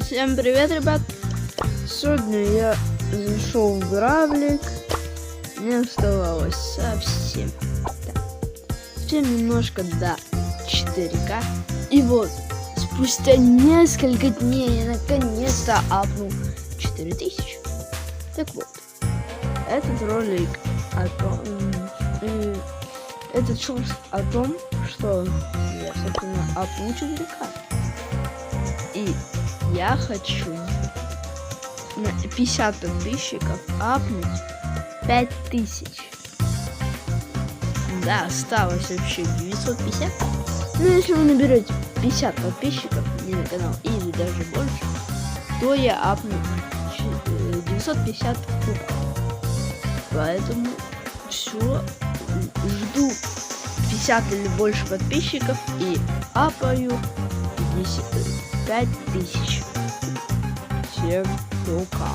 Всем привет, ребят! Сегодня я зашел в гравлик. Мне оставалось совсем немножко до 4К. И вот, спустя несколько дней я наконец-то апнул 4000. Так вот, этот ролик о том, этот шоу о том, что я, собственно, апнул 4К. И я хочу на 50 подписчиков апнуть 5000. Да, осталось вообще 950. Но если вы наберете 50 подписчиков мне на канал или даже больше, то я апну 950 кубков. Поэтому все, жду 50 или больше подписчиков и апаю 5000. Всем пока.